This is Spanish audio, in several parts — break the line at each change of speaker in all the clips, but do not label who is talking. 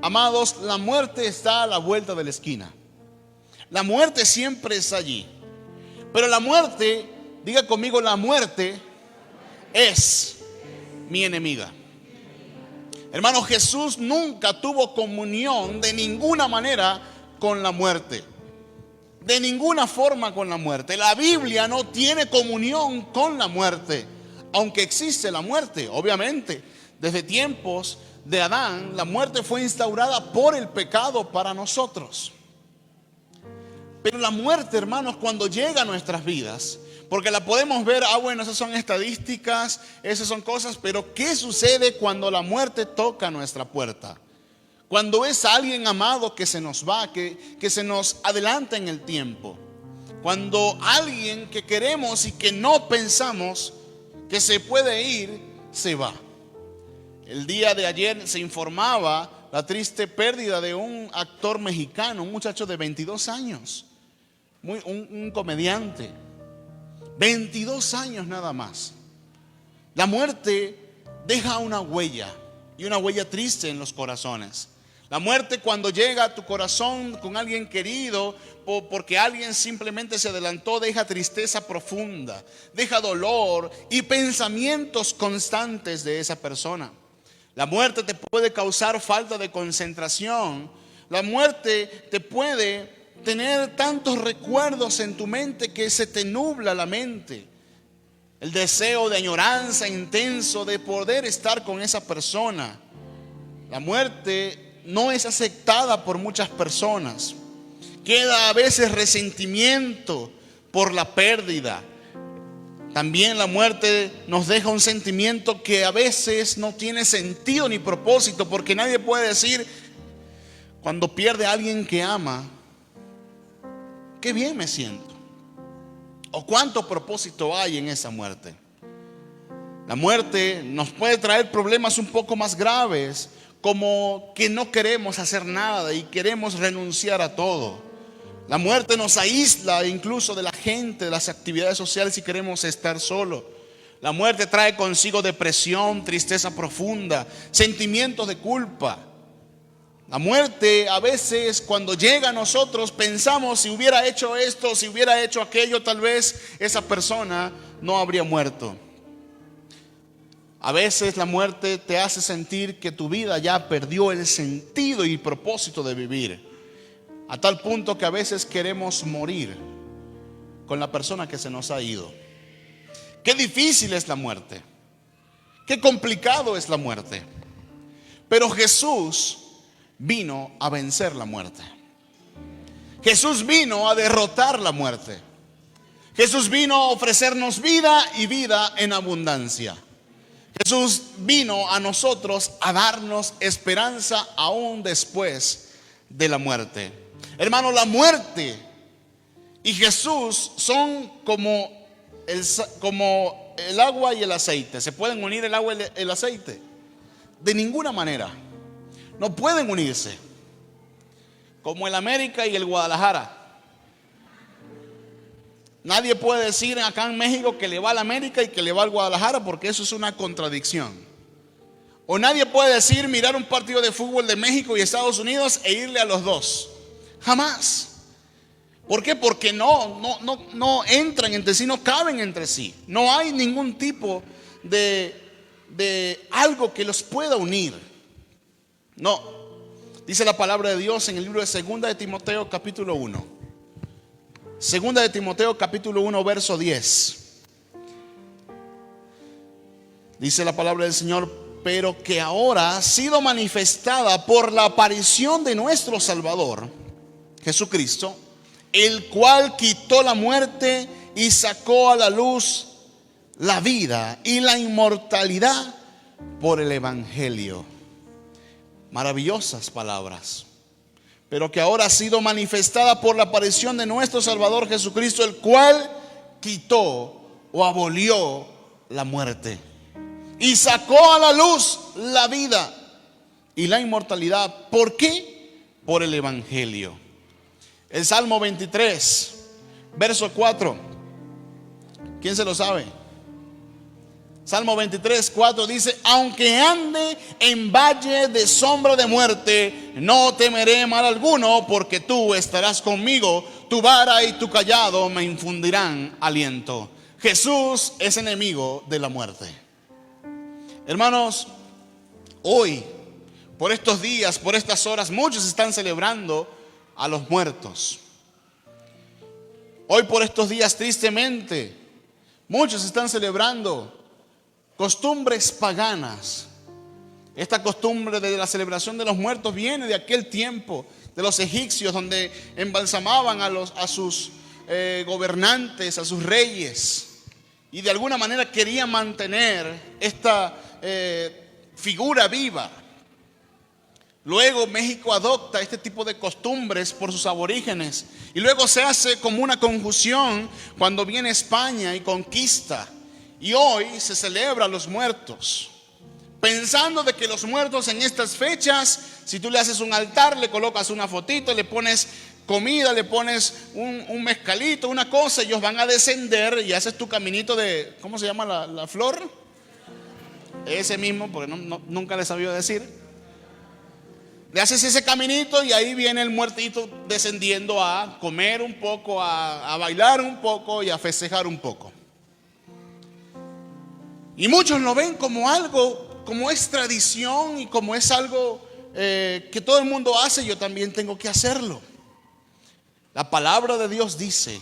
Amados, la muerte está a la vuelta de la esquina. La muerte siempre está allí. Pero la muerte, diga conmigo, la muerte es mi enemiga. Hermano, Jesús nunca tuvo comunión de ninguna manera con la muerte. De ninguna forma con la muerte. La Biblia no tiene comunión con la muerte. Aunque existe la muerte, obviamente, desde tiempos de Adán, la muerte fue instaurada por el pecado para nosotros. Pero la muerte, hermanos, cuando llega a nuestras vidas, porque la podemos ver, bueno, esas son estadísticas, esas son cosas, pero ¿qué sucede cuando la muerte toca nuestra puerta? Cuando es alguien amado que se nos va, que se nos adelanta en el tiempo. Cuando alguien que queremos y que no pensamos que se puede ir, se va. El día de ayer se informaba la triste pérdida de un actor mexicano, un muchacho de 22 años, un comediante, 22 años nada más. La muerte deja una huella, y una huella triste en los corazones. La muerte, cuando llega a tu corazón con alguien querido, porque alguien simplemente se adelantó, deja tristeza profunda, deja dolor y pensamientos constantes de esa persona. La muerte te puede causar falta de concentración. La muerte te puede tener tantos recuerdos en tu mente que se te nubla la mente. El deseo de añoranza intenso de poder estar con esa persona. La muerte no es aceptada por muchas personas. Queda a veces resentimiento por la pérdida. También la muerte nos deja un sentimiento que a veces no tiene sentido ni propósito, porque nadie puede decir cuando pierde a alguien que ama, qué bien me siento, o cuánto propósito hay en esa muerte. La muerte nos puede traer problemas un poco más graves, como que no queremos hacer nada y queremos renunciar a todo. La muerte nos aísla incluso de la gente, de las actividades sociales, y queremos estar solos. La muerte trae consigo depresión, tristeza profunda, sentimientos de culpa. La muerte a veces, cuando llega a nosotros, pensamos: si hubiera hecho esto, si hubiera hecho aquello, tal vez esa persona no habría muerto. A veces la muerte te hace sentir que tu vida ya perdió el sentido y propósito de vivir, a tal punto que a veces queremos morir con la persona que se nos ha ido. Qué difícil es la muerte, qué complicado es la muerte. Pero Jesús vino a vencer la muerte. Jesús vino a derrotar la muerte. Jesús vino a ofrecernos vida y vida en abundancia. Jesús vino a nosotros a darnos esperanza aún después de la muerte. Hermano, la muerte y Jesús son como el agua y el aceite. ¿Se pueden unir el agua y el aceite? De ninguna manera. No pueden unirse. Como el América y el Guadalajara. Nadie puede decir acá en México que le va al América y que le va al Guadalajara, porque eso es una contradicción. O nadie puede decir mirar un partido de fútbol de México y Estados Unidos e irle a los dos. Jamás. ¿Por qué? Porque no entran entre sí, no caben entre sí. No hay ningún tipo de algo que los pueda unir. No. Dice la palabra de Dios en el libro de 2 de Timoteo capítulo 1. 2 de Timoteo capítulo 1 verso 10. Dice la palabra del Señor: pero que ahora ha sido manifestada por la aparición de nuestro Salvador Jesucristo, el cual quitó la muerte y sacó a la luz la vida y la inmortalidad por el Evangelio. Maravillosas palabras. Pero que ahora ha sido manifestada por la aparición de nuestro Salvador Jesucristo, el cual quitó o abolió la muerte y sacó a la luz la vida y la inmortalidad. ¿Por qué? Por el Evangelio. El Salmo 23, verso 4. ¿Quién se lo sabe? Salmo 23, 4 dice: aunque ande en valle de sombra de muerte, no temeré mal alguno, porque tú estarás conmigo, tu vara y tu cayado me infundirán aliento. Jesús es enemigo de la muerte. Hermanos, hoy, por estos días, por estas horas, muchos están celebrando a los muertos. Hoy por estos días, tristemente, muchos están celebrando costumbres paganas. Esta costumbre de la celebración de los muertos viene de aquel tiempo de los egipcios, donde embalsamaban a sus gobernantes, a sus reyes, y de alguna manera querían mantener esta figura viva. Luego México adopta este tipo de costumbres por sus aborígenes, y luego se hace como una confusión cuando viene España y conquista. Y hoy se celebra a los muertos, pensando de que los muertos en estas fechas, si tú le haces un altar, le colocas una fotito, le pones comida, le pones un mezcalito, una cosa, ellos van a descender y haces tu caminito de, ¿cómo se llama la flor? Ese mismo, porque nunca les sabía decir. Le haces ese caminito y ahí viene el muertito descendiendo a comer un poco, a bailar un poco y a festejar un poco. Y muchos lo ven como algo, como es tradición y como es algo que todo el mundo hace, yo también tengo que hacerlo. La palabra de Dios dice: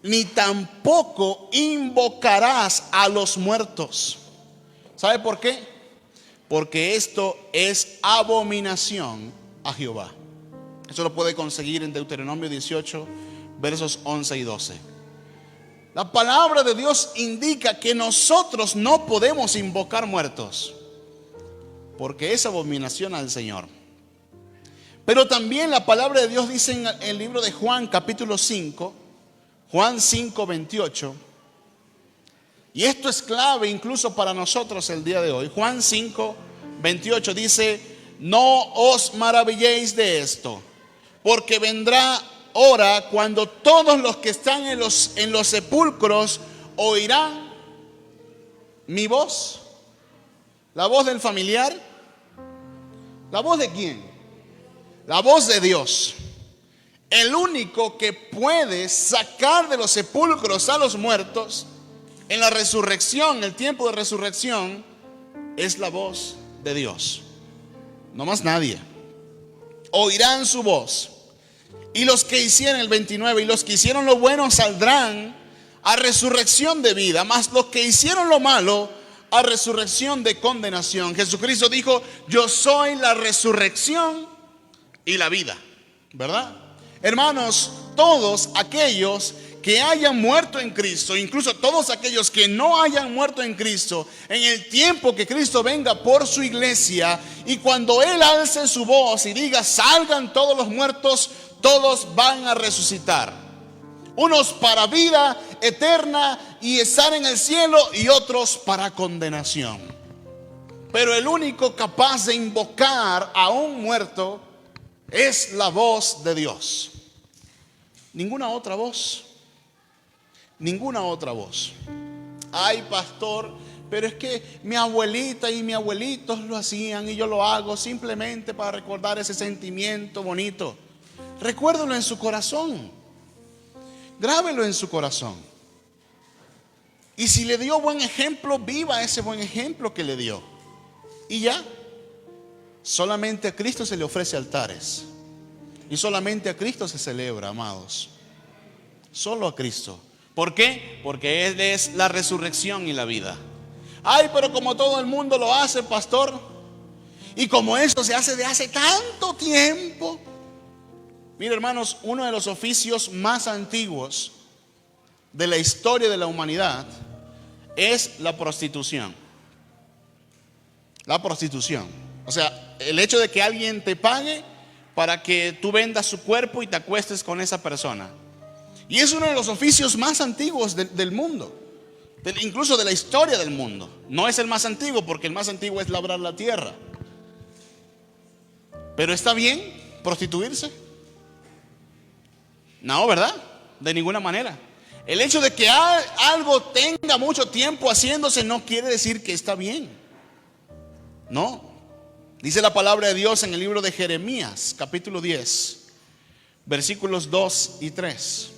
ni tampoco invocarás a los muertos. ¿Sabe por qué? Porque esto es abominación a Jehová. Eso lo puede conseguir en Deuteronomio 18, versos 11 y 12. La palabra de Dios indica que nosotros no podemos invocar muertos, porque es abominación al Señor. Pero también la palabra de Dios dice en el libro de Juan, capítulo 5, Juan 5, 28. Y esto es clave incluso para nosotros el día de hoy. Juan 5, 28 dice: no os maravilléis de esto, porque vendrá hora cuando todos los que están en los sepulcros oirán mi voz. ¿La voz del familiar? ¿La voz de quién? La voz de Dios. El único que puede sacar de los sepulcros a los muertos en la resurrección, el tiempo de resurrección, es la voz de Dios. No más nadie. Oirán su voz. Y los que hicieron, el 29, y los que hicieron lo bueno saldrán a resurrección de vida, mas los que hicieron lo malo a resurrección de condenación. Jesucristo dijo: yo soy la resurrección y la vida, ¿verdad? Hermanos, todos aquellos que hayan muerto en Cristo, incluso todos aquellos que no hayan muerto en Cristo, en el tiempo que Cristo venga por su iglesia, y cuando Él alce su voz y diga: salgan todos los muertos, todos van a resucitar. Unos para vida eterna y estar en el cielo, y otros para condenación. Pero el único capaz de invocar a un muerto es la voz de Dios. Ninguna otra voz. Ninguna otra voz. Ay, pastor, pero es que mi abuelita y mi abuelito lo hacían y yo lo hago simplemente para recordar ese sentimiento bonito. Recuérdelo en su corazón. Grábelo en su corazón. Y si le dio buen ejemplo, viva ese buen ejemplo que le dio. Y ya. Solamente a Cristo se le ofrece altares. Y solamente a Cristo se celebra, amados. Solo a Cristo. ¿Por qué? Porque Él es la resurrección y la vida. Ay, pero como todo el mundo lo hace, pastor, y como esto se hace de hace tanto tiempo. Mira, hermanos, uno de los oficios más antiguos de la historia de la humanidad es la prostitución. La prostitución. O sea, el hecho de que alguien te pague para que tú vendas su cuerpo y te acuestes con esa persona. Y es uno de los oficios más antiguos del mundo, incluso de la historia del mundo. No es el más antiguo, porque el más antiguo es labrar la tierra. Pero ¿está bien prostituirse? No, ¿verdad? De ninguna manera. El hecho de que algo tenga mucho tiempo haciéndose no quiere decir que está bien. No. Dice la palabra de Dios en el libro de Jeremías, capítulo 10, versículos 2 y 3.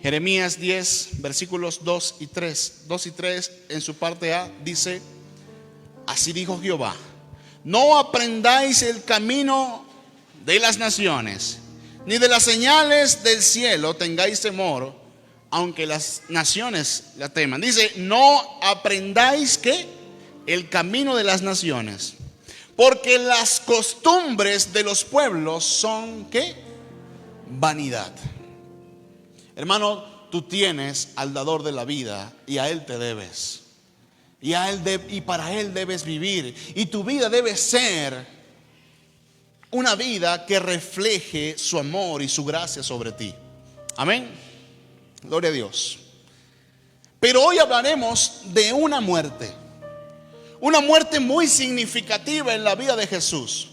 Jeremías 10, versículos 2 y 3. 2 y 3 en su parte A dice: así dijo Jehová, no aprendáis el camino de las naciones, ni de las señales del cielo tengáis temor, aunque las naciones la teman. Dice, no aprendáis ¿qué? El camino de las naciones, porque las costumbres de los pueblos son ¿qué? Vanidad. Hermano, tú tienes al dador de la vida y a Él te debes. Y para Él debes vivir. Y tu vida debe ser una vida que refleje su amor y su gracia sobre ti. Amén. Gloria a Dios. Pero hoy hablaremos de una muerte. Una muerte muy significativa en la vida de Jesús.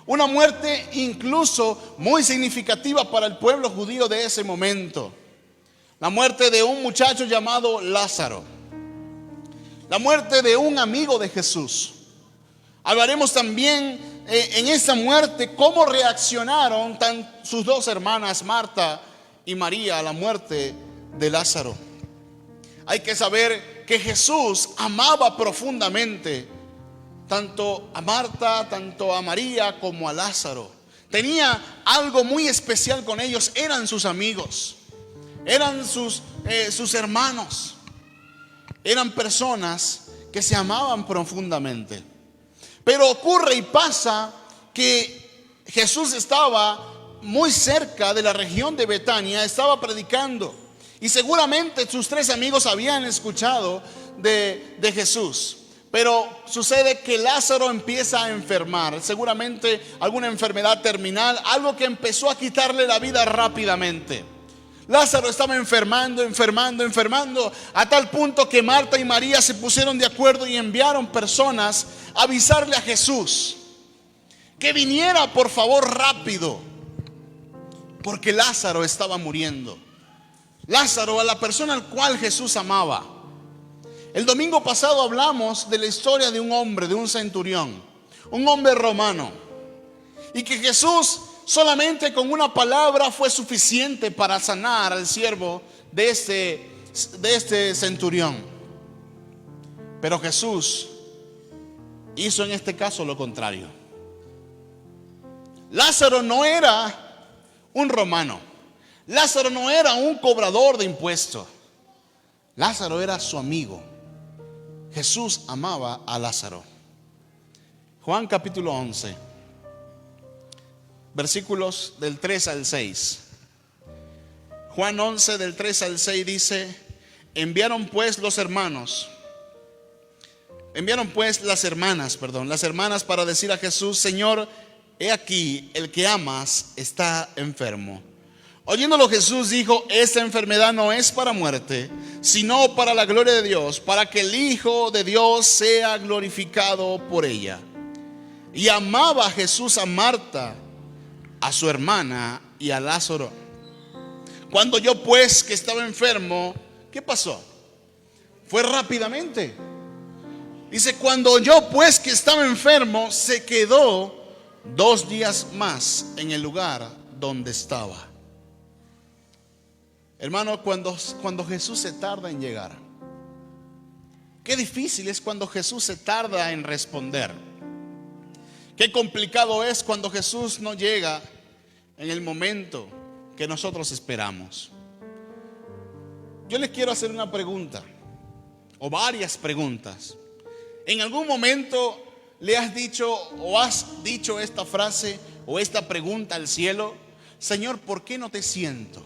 Una muerte incluso muy significativa para el pueblo judío de ese momento. La muerte de un muchacho llamado Lázaro. La muerte de un amigo de Jesús. Hablaremos también en esa muerte cómo reaccionaron sus dos hermanas Marta y María a la muerte de Lázaro. Hay que saber que Jesús amaba profundamente tanto a Marta, tanto a María como a Lázaro. Tenía algo muy especial con ellos. Eran sus amigos, eran sus hermanos. Eran personas que se amaban profundamente. Pero ocurre y pasa que Jesús estaba muy cerca de la región de Betania, estaba predicando. Y seguramente sus tres amigos habían escuchado de Jesús. Pero sucede que Lázaro empieza a enfermar, seguramente alguna enfermedad terminal, algo que empezó a quitarle la vida rápidamente. Lázaro estaba enfermando, a tal punto que Marta y María se pusieron de acuerdo y enviaron personas a avisarle a Jesús que viniera por favor rápido, porque Lázaro estaba muriendo. Lázaro, a la persona al cual Jesús amaba. El domingo pasado hablamos de la historia de un hombre, de un centurión, un hombre romano, y que Jesús solamente con una palabra fue suficiente para sanar al siervo de este centurión. Pero Jesús hizo en este caso lo contrario. Lázaro no era un romano. Lázaro no era un cobrador de impuestos. Lázaro era su amigo. Jesús amaba a Lázaro. Juan capítulo 11. Versículos del 3 al 6. Juan 11 del 3 al 6 dice: enviaron pues las hermanas para decir a Jesús: Señor, he aquí, el que amas está enfermo. Oyéndolo Jesús dijo: esta enfermedad no es para muerte, sino para la gloria de Dios, para que el Hijo de Dios sea glorificado por ella. Y amaba Jesús a Marta, a su hermana y a Lázaro. Cuando yo pues que estaba enfermo, ¿qué pasó? Fue rápidamente. Dice, cuando yo pues que estaba enfermo, se quedó 2 días más en el lugar donde estaba. Hermano, cuando Jesús se tarda en llegar, qué difícil es cuando Jesús se tarda en responder. Qué complicado es cuando Jesús no llega en el momento que nosotros esperamos. Yo les quiero hacer una pregunta, o varias preguntas. ¿En algún momento le has dicho o has dicho esta frase o esta pregunta al cielo? Señor, ¿por qué no te siento?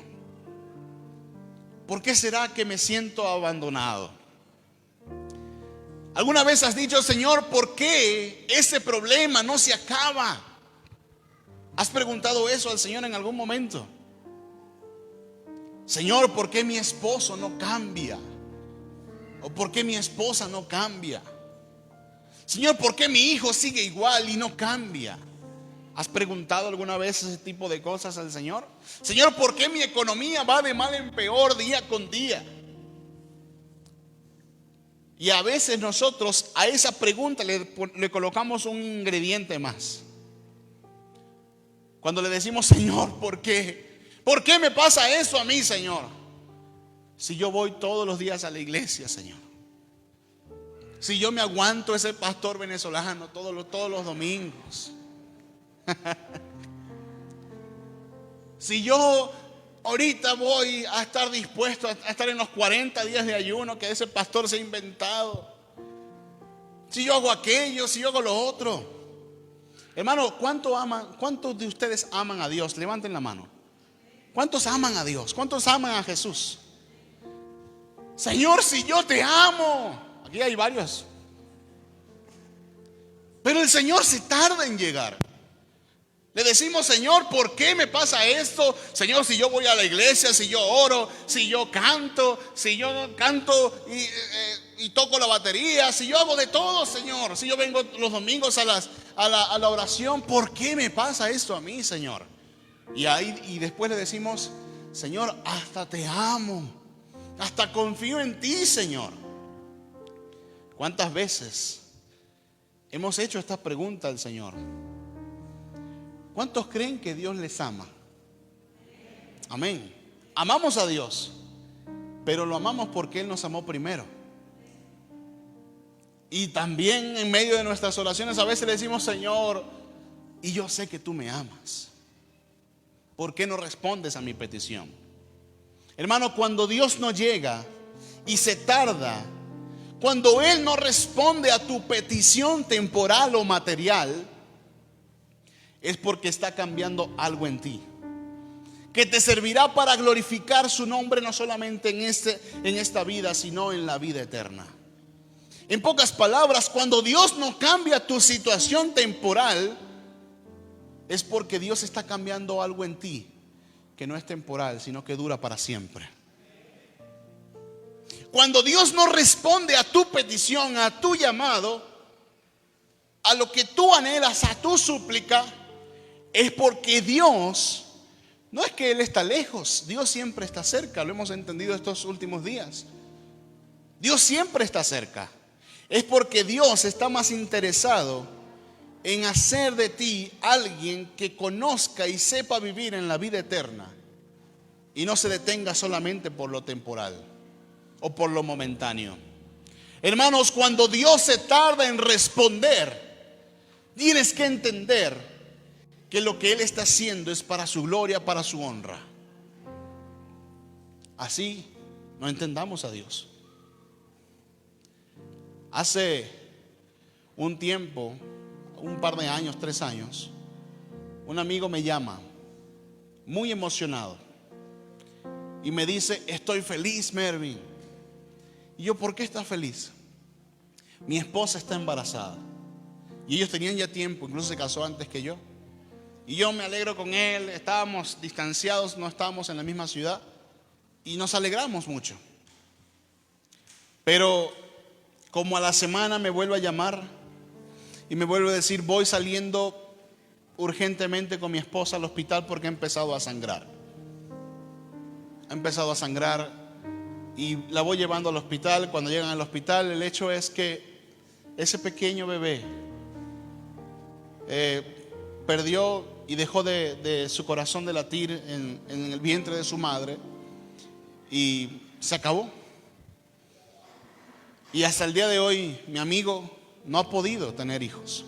¿Por qué será que me siento abandonado? ¿Alguna vez has dicho, Señor, por qué ese problema no se acaba? ¿Has preguntado eso al Señor en algún momento? Señor, ¿por qué mi esposo no cambia? ¿O por qué mi esposa no cambia? Señor, ¿por qué mi hijo sigue igual y no cambia? ¿Has preguntado alguna vez ese tipo de cosas al Señor? Señor, ¿por qué mi economía va de mal en peor día con día? Y a veces nosotros a esa pregunta le colocamos un ingrediente más. Cuando le decimos, Señor, ¿por qué? ¿Por qué me pasa eso a mí, Señor? Si yo voy todos los días a la iglesia, Señor. Si yo me aguanto ese pastor venezolano todos los domingos. Si yo ahorita voy a estar dispuesto a estar en los 40 días de ayuno que ese pastor se ha inventado. Si yo hago aquello, si yo hago lo otro. Hermano, ¿cuántos de ustedes aman a Dios? Levanten la mano. ¿Cuántos aman a Dios? ¿Cuántos aman a Jesús? Señor, si yo te amo. Aquí hay varios. Pero el Señor se tarda en llegar. Le decimos, Señor, ¿por qué me pasa esto? Señor, si yo voy a la iglesia, si yo oro, si yo canto y toco la batería, si yo hago de todo, Señor, si yo vengo los domingos a la oración, ¿por qué me pasa esto a mí, Señor? Y después le decimos, Señor, hasta te amo, hasta confío en ti, Señor. ¿Cuántas veces hemos hecho esta pregunta al Señor? ¿Cuántos creen que Dios les ama? Amén. Amamos a Dios, pero lo amamos porque Él nos amó primero. Y también en medio de nuestras oraciones a veces le decimos, Señor, y yo sé que tú me amas. ¿Por qué no respondes a mi petición? Hermano, cuando Dios no llega y se tarda, cuando Él no responde a tu petición temporal o material, es porque está cambiando algo en ti, que te servirá para glorificar su nombre no solamente en esta vida, sino en la vida eterna. En pocas palabras, cuando Dios no cambia tu situación temporal, es porque Dios está cambiando algo en ti, que no es temporal, sino que dura para siempre. Cuando Dios no responde a tu petición, a tu llamado, a lo que tú anhelas, a tu súplica, es porque Dios, no es que Él está lejos, Dios siempre está cerca. Lo hemos entendido estos últimos días. Dios siempre está cerca. Es porque Dios está más interesado en hacer de ti alguien que conozca y sepa vivir en la vida eterna y no se detenga solamente por lo temporal o por lo momentáneo. Hermanos, cuando Dios se tarda en responder, tienes que entender que lo que Él está haciendo es para su gloria, para su honra. Así no entendamos a Dios. Hace un tiempo, un par de años, 3 años, un amigo me llama muy emocionado y me dice, estoy feliz, Mervin. Y yo, ¿por qué estás feliz? Mi esposa está embarazada y ellos tenían ya tiempo, incluso se casó antes que yo. Y yo me alegro con él, estábamos distanciados, no estábamos en la misma ciudad y nos alegramos mucho. Pero como a la semana me vuelve a llamar y me vuelve a decir, voy saliendo urgentemente con mi esposa al hospital porque ha empezado a sangrar. Ha empezado a sangrar y la voy llevando al hospital. Cuando llegan al hospital, el hecho es que ese pequeño bebé perdió y dejó de su corazón de latir en el vientre de su madre y se acabó. Y hasta el día de hoy mi amigo no ha podido tener hijos.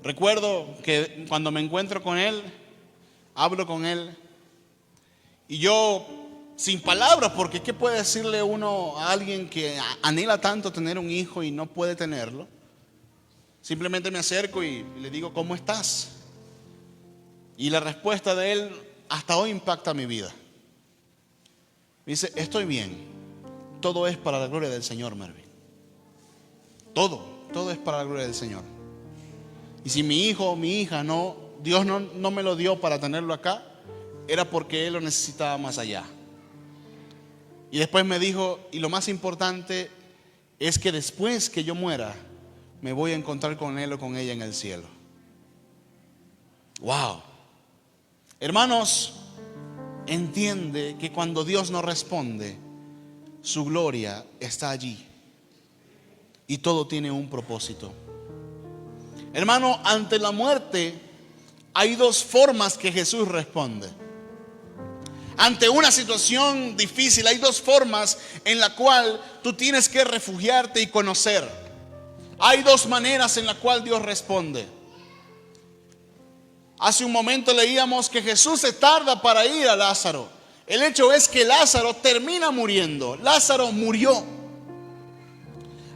Recuerdo que cuando me encuentro con él, hablo con él y yo sin palabras, porque ¿qué puede decirle uno a alguien que anhela tanto tener un hijo y no puede tenerlo? Simplemente me acerco y le digo, ¿cómo estás? Y la respuesta de él hasta hoy impacta mi vida. Me dice, estoy bien. Todo es para la gloria del Señor, Mervin. Todo es para la gloria del Señor. Y si mi hijo o mi hija Dios no me lo dio para tenerlo acá, era porque Él lo necesitaba más allá. Y después me dijo, y lo más importante es que después que yo muera, me voy a encontrar con él o con ella en el cielo. Wow. Hermanos, entiende que cuando Dios no responde, su gloria está allí. Y todo tiene un propósito. Hermano, ante la muerte hay dos formas que Jesús responde. Ante una situación difícil hay dos formas en la cual tú tienes que refugiarte y conocer. Hay dos maneras en la cual Dios responde. Hace un momento leíamos que Jesús se tarda para ir a Lázaro. El hecho es que Lázaro termina muriendo. Lázaro murió.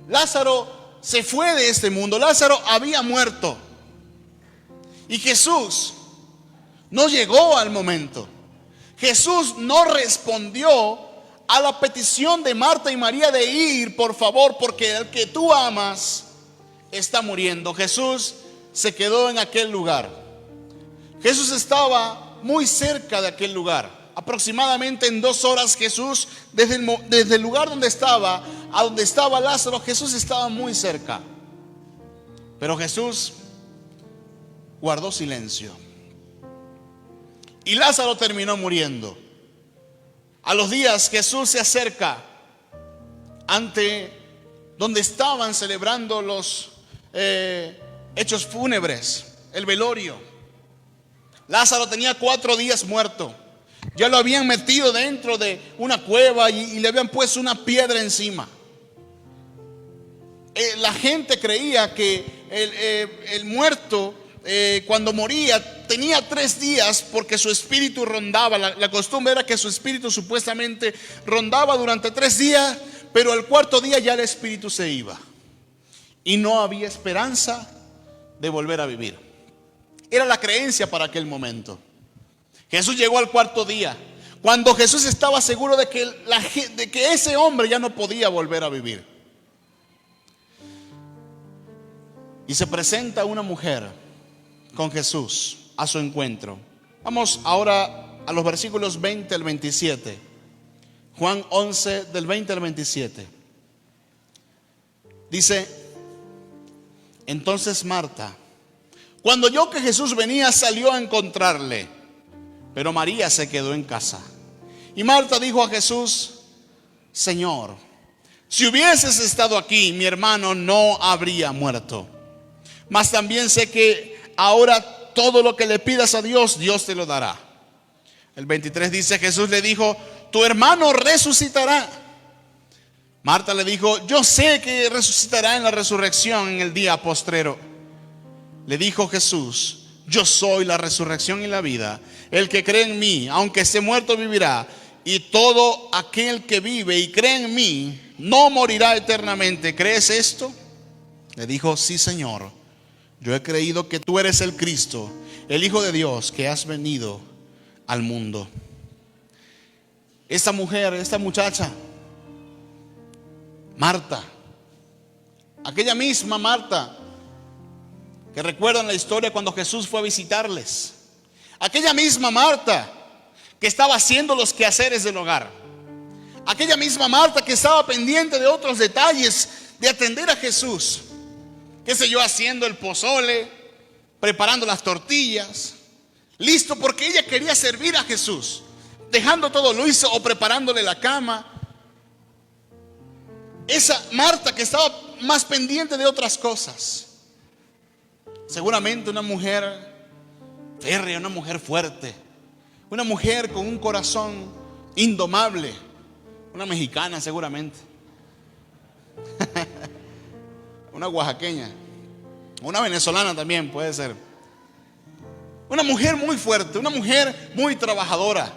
Lázaro se fue de este mundo. Lázaro había muerto. Y Jesús no llegó al momento. Jesús no respondió a la petición de Marta y María de ir, por favor, porque el que tú amas está muriendo. Jesús se quedó en aquel lugar. Jesús estaba muy cerca de aquel lugar. Aproximadamente en 2 horas Jesús, desde el lugar donde estaba a donde estaba Lázaro, Jesús estaba muy cerca. Pero Jesús guardó silencio. Y Lázaro terminó muriendo. A los días Jesús se acerca ante donde estaban celebrando los hechos fúnebres, el velorio. Lázaro tenía 4 días muerto. Ya lo habían metido dentro de una cueva y le habían puesto una piedra encima. La gente creía que el muerto cuando moría tenía 3 días porque su espíritu rondaba. La costumbre era que su espíritu supuestamente rondaba durante 3 días, pero al 4.º día ya el espíritu se iba y no había esperanza de volver a vivir. Era la creencia para aquel momento. Jesús llegó al 4.º día, cuando Jesús estaba seguro de que ese hombre ya no podía volver a vivir. Y se presenta una mujer con Jesús a su encuentro. Vamos ahora a los versículos 20 al 27. Juan 11 del 20 al 27. Dice: entonces Marta, cuando oyó que Jesús venía, salió a encontrarle, pero María se quedó en casa. Y Marta dijo a Jesús: Señor, si hubieses estado aquí, mi hermano no habría muerto. Mas también sé que ahora todo lo que le pidas a Dios, Dios te lo dará. El 23 dice: Jesús le dijo: tu hermano resucitará. Marta le dijo: yo sé que resucitará en la resurrección en el día postrero. Le dijo Jesús: yo soy la resurrección y la vida. El que cree en mí, aunque esté muerto, vivirá. Y todo aquel que vive y cree en mí no morirá eternamente. ¿Crees esto? Le dijo: sí, Señor. Yo he creído que tú eres el Cristo, el Hijo de Dios, que has venido al mundo. Esta mujer, esta muchacha, Marta, aquella misma Marta que recuerdan la historia cuando Jesús fue a visitarles, aquella misma Marta que estaba haciendo los quehaceres del hogar, aquella misma Marta que estaba pendiente de otros detalles de atender a Jesús, qué sé yo, haciendo el pozole, preparando las tortillas, listo porque ella quería servir a Jesús, dejando todo lo hizo, o preparándole la cama. Esa Marta que estaba más pendiente de otras cosas, seguramente una mujer férrea, una mujer fuerte, una mujer con un corazón indomable, una mexicana seguramente, una oaxaqueña, una venezolana también puede ser. Una mujer muy fuerte, una mujer muy trabajadora,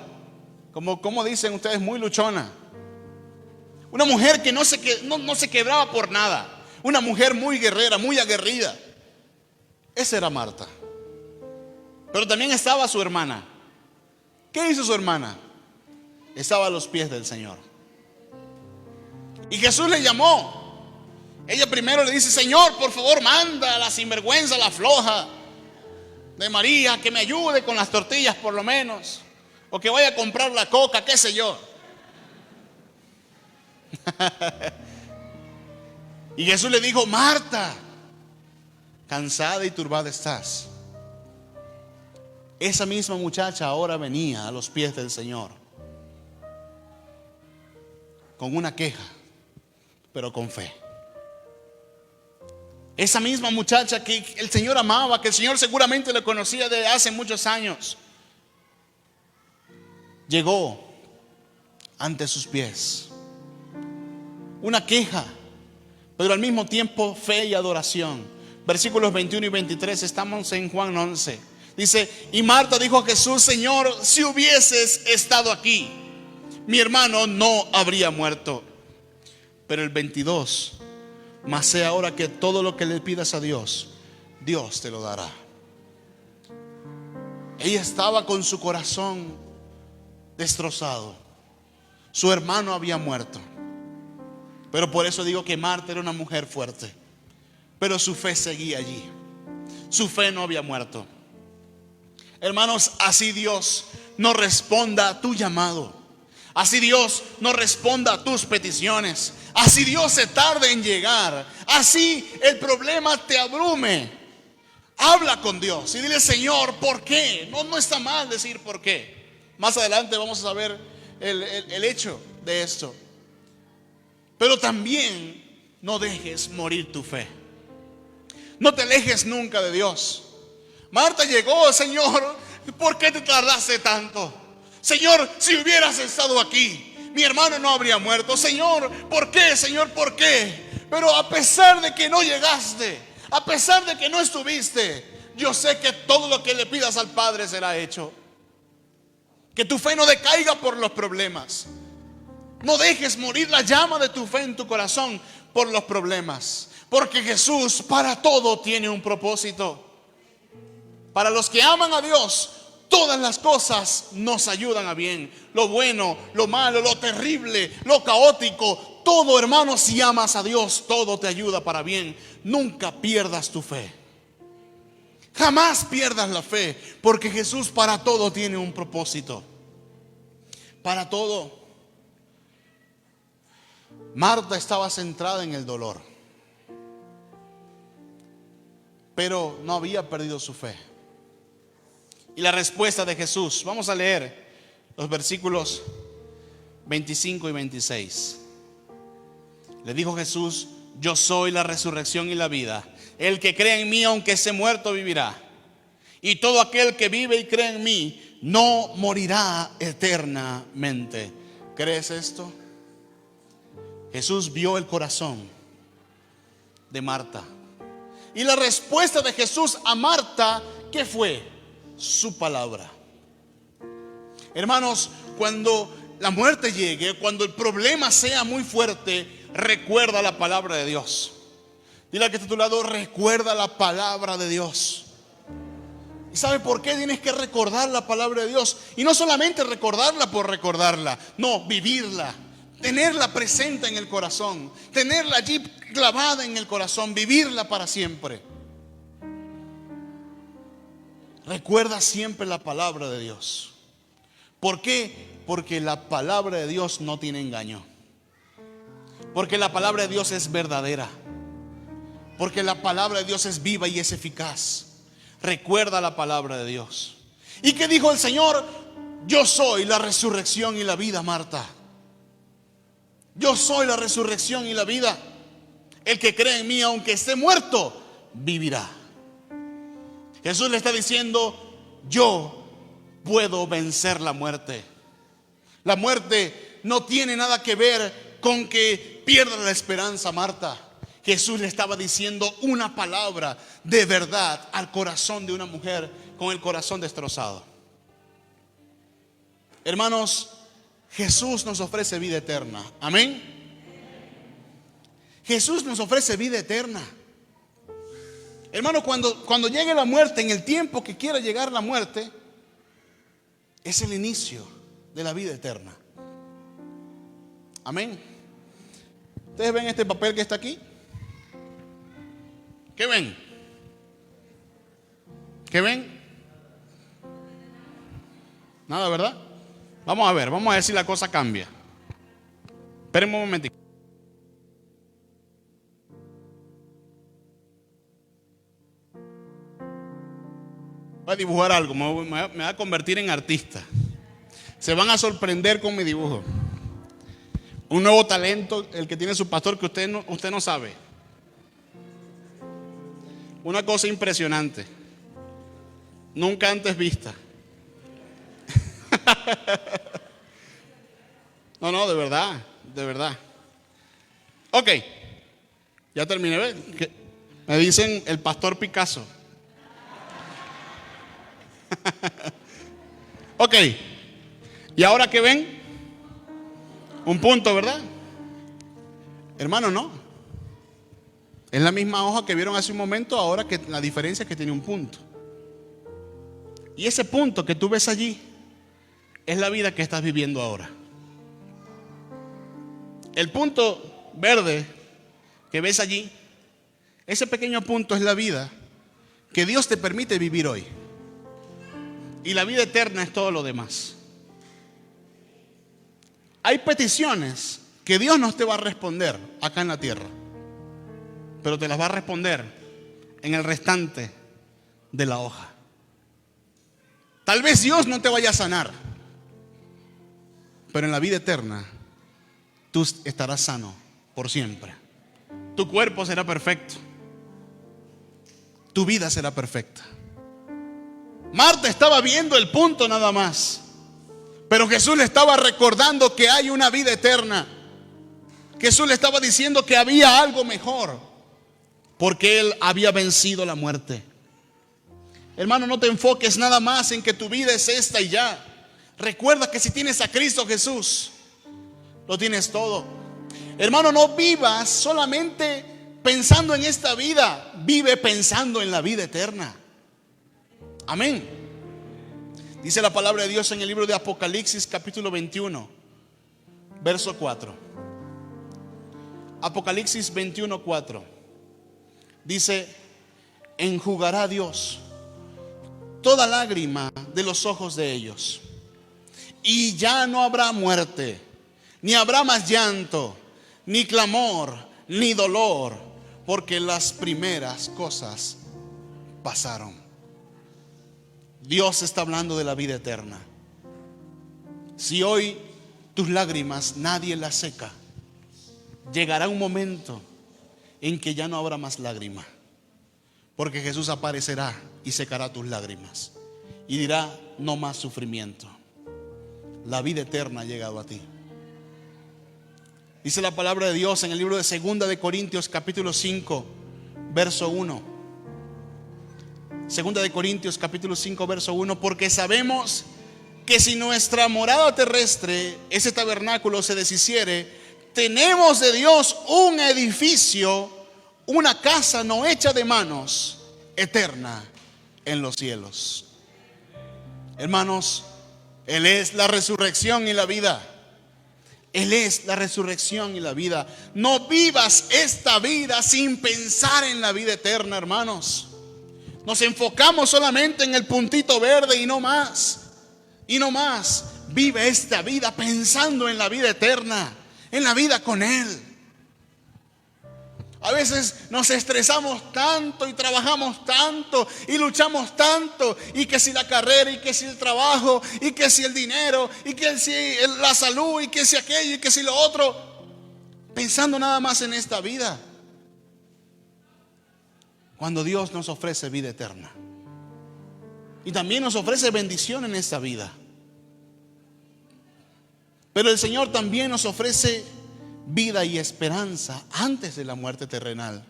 como dicen ustedes, muy luchona. Una mujer que no se quebraba por nada. Una mujer muy guerrera, muy aguerrida. Esa era Marta. Pero también estaba su hermana. ¿Qué hizo su hermana? Estaba a los pies del Señor. Y Jesús le llamó. Ella primero le dice: Señor, por favor, manda a la sinvergüenza, la floja de María, que me ayude con las tortillas por lo menos, o que vaya a comprar la coca, qué sé yo. Y Jesús le dijo: Marta, cansada y turbada estás. Esa misma muchacha ahora venía a los pies del Señor con una queja, pero con fe. Esa misma muchacha que el Señor amaba, que el Señor seguramente le conocía de hace muchos años, llegó ante sus pies. Una queja, pero al mismo tiempo fe y adoración. Versículos 21 y 23, estamos en Juan 11. Dice, y Marta dijo a Jesús: Señor, si hubieses estado aquí, mi hermano no habría muerto. Pero el 22, mas sé ahora que todo lo que le pidas a Dios, Dios te lo dará. Ella estaba con su corazón destrozado. Su hermano había muerto. Pero por eso digo que Marta era una mujer fuerte. Pero su fe seguía allí. Su fe no había muerto. Hermanos, así Dios no responda a tu llamado. Así Dios no responda a tus peticiones. Así Dios se tarde en llegar. Así el problema te abrume. Habla con Dios y dile: Señor, ¿por qué? No está mal decir por qué. Más adelante vamos a saber el hecho de esto. Pero también no dejes morir tu fe. No te alejes nunca de Dios. Marta llegó: Señor, ¿por qué te tardaste tanto? Señor, si hubieras estado aquí, mi hermano no habría muerto. Señor, ¿por qué? Señor, ¿por qué? Pero a pesar de que no llegaste, a pesar de que no estuviste, yo sé que todo lo que le pidas al Padre será hecho. Que tu fe no decaiga por los problemas. No dejes morir la llama de tu fe en tu corazón por los problemas. Porque Jesús para todo tiene un propósito. Para los que aman a Dios, todas las cosas nos ayudan a bien. Lo bueno, lo malo, lo terrible, lo caótico. Todo, hermano, si amas a Dios, todo te ayuda para bien. Nunca pierdas tu fe. Jamás pierdas la fe. Porque Jesús para todo tiene un propósito. Para todo. Marta estaba centrada en el dolor, pero no había perdido su fe. Y la respuesta de Jesús, vamos a leer los versículos 25 y 26. Le dijo Jesús: yo soy la resurrección y la vida. El que cree en mí, aunque esté muerto, vivirá. Y todo aquel que vive y cree en mí no morirá eternamente. ¿Crees esto? Jesús vio el corazón de Marta. Y la respuesta de Jesús a Marta, ¿qué fue? Su palabra. Hermanos, cuando la muerte llegue, cuando el problema sea muy fuerte, recuerda la palabra de Dios. Dile al que está a tu lado: recuerda la palabra de Dios. ¿Y sabe por qué tienes que recordar la palabra de Dios? Y no solamente recordarla por recordarla, no, vivirla. Tenerla presente en el corazón, tenerla allí clavada en el corazón, vivirla para siempre. Recuerda siempre la palabra de Dios. ¿Por qué? Porque la palabra de Dios no tiene engaño. Porque la palabra de Dios es verdadera. Porque la palabra de Dios es viva y es eficaz. Recuerda la palabra de Dios. ¿Y qué dijo el Señor? Yo soy la resurrección y la vida, Marta. Yo soy la resurrección y la vida. El que cree en mí, aunque esté muerto, vivirá. Jesús le está diciendo: yo puedo vencer la muerte. La muerte no tiene nada que ver con que pierda la esperanza, Marta. Jesús le estaba diciendo una palabra de verdad al corazón de una mujer con el corazón destrozado. Hermanos, Jesús nos ofrece vida eterna. Amén. Jesús nos ofrece vida eterna. Hermano, cuando llegue la muerte, en el tiempo que quiera llegar la muerte, es el inicio de la vida eterna. Amén. ¿Ustedes ven este papel que está aquí? ¿Qué ven? ¿Qué ven? Nada, ¿verdad? Vamos a ver si la cosa cambia. Esperen un momentito. Voy a dibujar algo, me voy a convertir en artista. Se van a sorprender con mi dibujo. Un nuevo talento, el que tiene su pastor, que usted no sabe. Una cosa impresionante, nunca antes vista. No, de verdad, de verdad. Ok, ya terminé. Me dicen el pastor Picasso. Ok, ¿y ahora qué ven? Un punto, ¿verdad? Hermano, no. Es la misma hoja que vieron hace un momento, ahora que la diferencia es que tiene un punto. Y ese punto que tú ves allí es la vida que estás viviendo ahora. El punto verde que ves allí, ese pequeño punto es la vida que Dios te permite vivir hoy. Y la vida eterna es todo lo demás. Hay peticiones que Dios no te va a responder acá en la tierra, pero te las va a responder en el restante de la hoja. Tal vez Dios no te vaya a sanar, pero en la vida eterna tú estarás sano por siempre. Tu cuerpo será perfecto. Tu vida será perfecta. Marta estaba viendo el punto nada más, pero Jesús le estaba recordando que hay una vida eterna. Jesús le estaba diciendo que había algo mejor, porque Él había vencido la muerte. Hermano, no te enfoques nada más en que tu vida es esta y ya. Recuerda que si tienes a Cristo Jesús, lo tienes todo. Hermano, no vivas solamente pensando en esta vida, vive pensando en la vida eterna. Amén. Dice la palabra de Dios en el libro de Apocalipsis capítulo 21, verso 4. Apocalipsis 21, 4. Dice: enjugará Dios toda lágrima de los ojos de ellos, y ya no habrá muerte, ni habrá más llanto, ni clamor, ni dolor, porque las primeras cosas pasaron. Dios está hablando de la vida eterna. Si hoy tus lágrimas nadie las seca, llegará un momento en que ya no habrá más lágrima, porque Jesús aparecerá y secará tus lágrimas y dirá: no más sufrimiento. La vida eterna ha llegado a ti. Dice la palabra de Dios en el libro de 2 de Corintios capítulo 5, verso 1. 2 de Corintios capítulo 5, verso 1. Porque sabemos que si nuestra morada terrestre, ese tabernáculo, se deshiciere, tenemos de Dios un edificio, una casa no hecha de manos, eterna en los cielos. Hermanos, Él es la resurrección y la vida. Él es la resurrección y la vida. No vivas esta vida sin pensar en la vida eterna, hermanos. Nos enfocamos solamente en el puntito verde y no más. Y no más. Vive esta vida pensando en la vida eterna, en la vida con Él. A veces nos estresamos tanto y trabajamos tanto y luchamos tanto, y que si la carrera, y que si el trabajo, y que si el dinero, y que si la salud, y que si aquello, y que si lo otro, pensando nada más en esta vida, cuando Dios nos ofrece vida eterna y también nos ofrece bendición en esta vida. Pero el Señor también nos ofrece vida y esperanza antes de la muerte terrenal.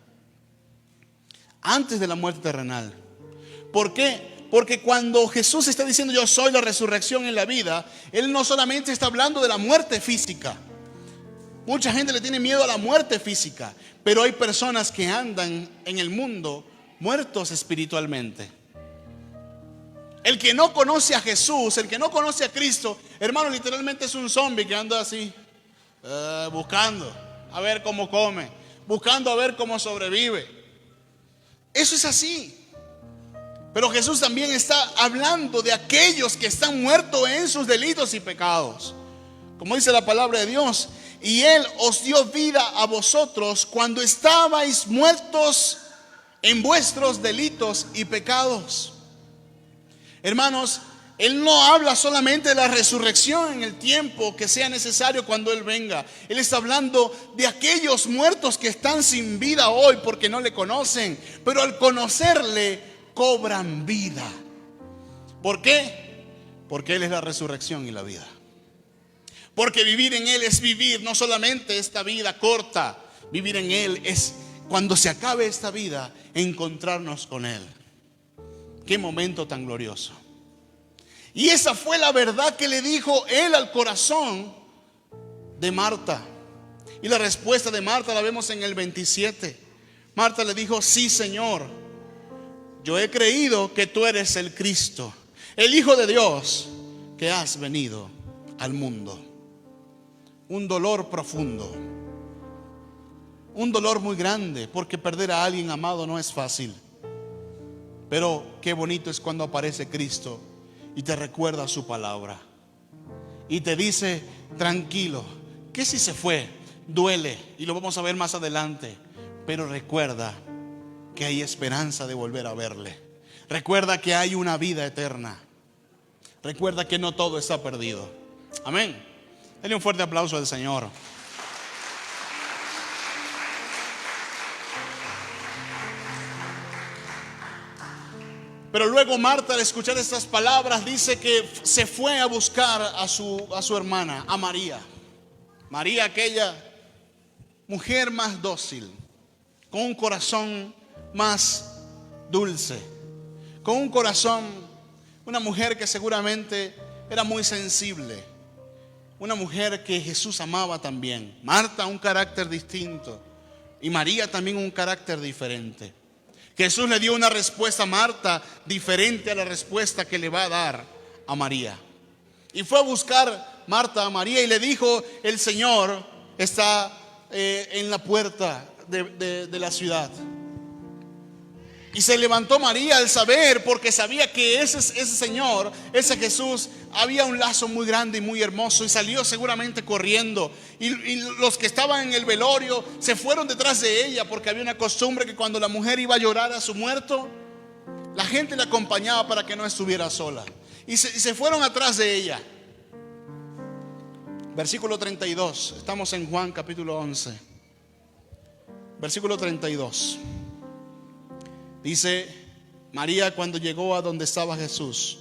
Antes de la muerte terrenal. ¿Por qué? Porque cuando Jesús está diciendo yo soy la resurrección y la vida, Él no solamente está hablando de la muerte física. Mucha gente le tiene miedo a la muerte física, pero hay personas que andan en el mundo muertos espiritualmente. El que no conoce a Jesús, el que no conoce a Cristo, hermano, literalmente es un zombie que anda así, buscando a ver cómo come, buscando a ver cómo sobrevive. Eso es así. Pero Jesús también está hablando de aquellos que están muertos en sus delitos y pecados. Como dice la palabra de Dios: y Él os dio vida a vosotros cuando estabais muertos en vuestros delitos y pecados. Hermanos, Él no habla solamente de la resurrección en el tiempo que sea necesario cuando Él venga. Él está hablando de aquellos muertos que están sin vida hoy porque no le conocen, pero al conocerle cobran vida. ¿Por qué? Porque Él es la resurrección y la vida. Porque vivir en Él es vivir no solamente esta vida corta. Vivir en Él es, cuando se acabe esta vida, encontrarnos con Él. Qué momento tan glorioso. Y esa fue la verdad que le dijo Él al corazón de Marta. Y la respuesta de Marta la vemos en el 27. Marta le dijo: sí, Señor, yo he creído que tú eres el Cristo, el Hijo de Dios, que has venido al mundo. Un dolor profundo, un dolor muy grande, porque perder a alguien amado no es fácil. Pero qué bonito es cuando aparece Cristo y te recuerda su palabra y te dice: tranquilo, que si se fue, duele, y lo vamos a ver más adelante, pero recuerda que hay esperanza de volver a verle. Recuerda que hay una vida eterna. Recuerda que no todo está perdido. Amén. Dale un fuerte aplauso al Señor. Pero luego Marta, al escuchar estas palabras, dice que se fue a buscar a su hermana, a María. María, aquella mujer más dócil, con un corazón más dulce, con un corazón, una mujer que seguramente era muy sensible, una mujer que Jesús amaba también. Marta, un carácter distinto, y María también un carácter diferente. Jesús le dio una respuesta a Marta diferente a la respuesta que le va a dar a María. Y fue a buscar Marta a María y le dijo: el Señor está en la puerta de la ciudad. Y se levantó María al saber, porque sabía que ese Señor, ese Jesús, había un lazo muy grande y muy hermoso, y salió seguramente corriendo. Y los que estaban en el velorio se fueron detrás de ella, porque había una costumbre que cuando la mujer iba a llorar a su muerto, la gente la acompañaba para que no estuviera sola. Y se fueron atrás de ella. Versículo 32. Estamos en Juan capítulo 11. Versículo 32. Dice: María, cuando llegó a donde estaba Jesús,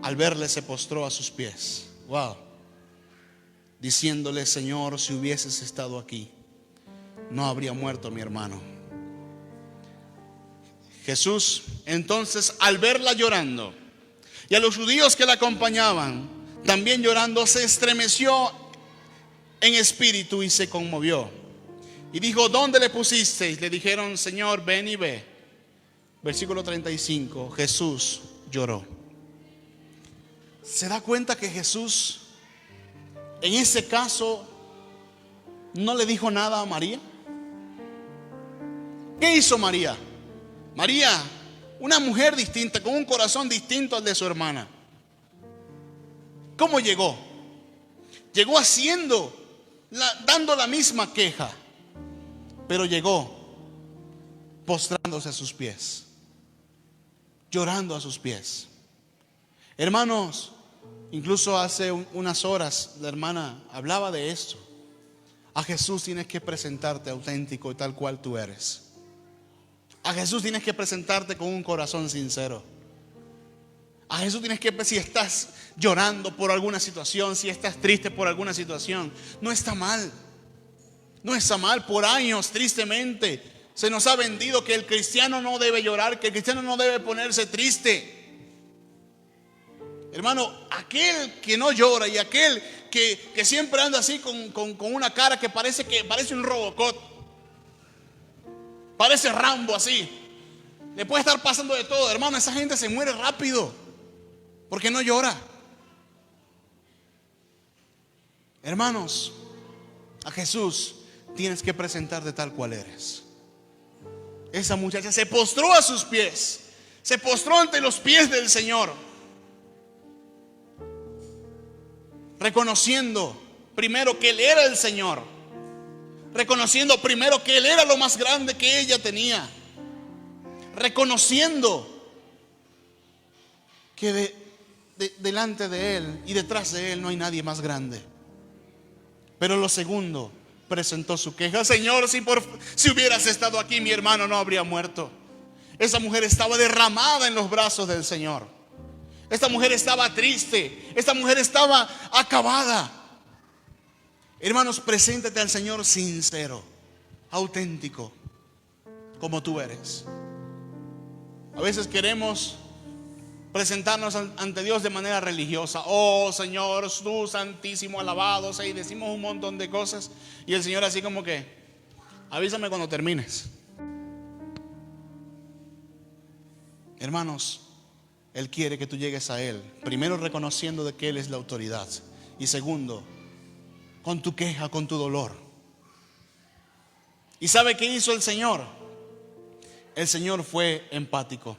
al verle se postró a sus pies. Wow. Diciéndole: Señor, si hubieses estado aquí, no habría muerto mi hermano. Jesús entonces, al verla llorando, y a los judíos que la acompañaban también llorando, se estremeció en espíritu y se conmovió. Y dijo: ¿dónde le pusisteis? Le dijeron: Señor, ven y ve. Versículo 35. Jesús lloró. ¿Se da cuenta que Jesús en ese caso no le dijo nada a María? ¿Qué hizo María? María, una mujer distinta, con un corazón distinto al de su hermana. ¿Cómo llegó? Llegó dando la misma queja, pero llegó postrándose a sus pies, llorando a sus pies. Hermanos, incluso hace unas horas la hermana hablaba de esto. A Jesús tienes que presentarte auténtico y tal cual tú eres. A Jesús tienes que presentarte con un corazón sincero. A Jesús tienes que, si estás llorando por alguna situación, si estás triste por alguna situación, no está mal. No está mal. Por años, tristemente, se nos ha vendido que el cristiano no debe llorar, que el cristiano no debe ponerse triste. Hermano, aquel que no llora y aquel que siempre anda así con una cara que parece un Robocop, parece Rambo así, le puede estar pasando de todo. Hermano, esa gente se muere rápido porque no llora. Hermanos, a Jesús tienes que presentar de tal cual eres. Esa muchacha se postró a sus pies, se postró ante los pies del Señor, reconociendo primero que Él era el Señor, reconociendo primero que Él era lo más grande que ella tenía, reconociendo que delante de Él y detrás de Él no hay nadie más grande. Pero lo segundo, presentó su queja. Señor, si hubieras estado aquí, mi hermano no habría muerto. Esa mujer estaba derramada en los brazos del Señor. Esta mujer estaba triste. Esta mujer estaba acabada. Hermanos, preséntate al Señor sincero, auténtico, como tú eres. A veces queremos presentarnos ante Dios de manera religiosa. Oh Señor, tú santísimo, alabado sea, y decimos un montón de cosas. Y el Señor así como que, avísame cuando termines. Hermanos, Él quiere que tú llegues a Él, primero reconociendo de que Él es la autoridad, y segundo, con tu queja, con tu dolor. ¿Y sabe qué hizo el Señor? El Señor fue empático.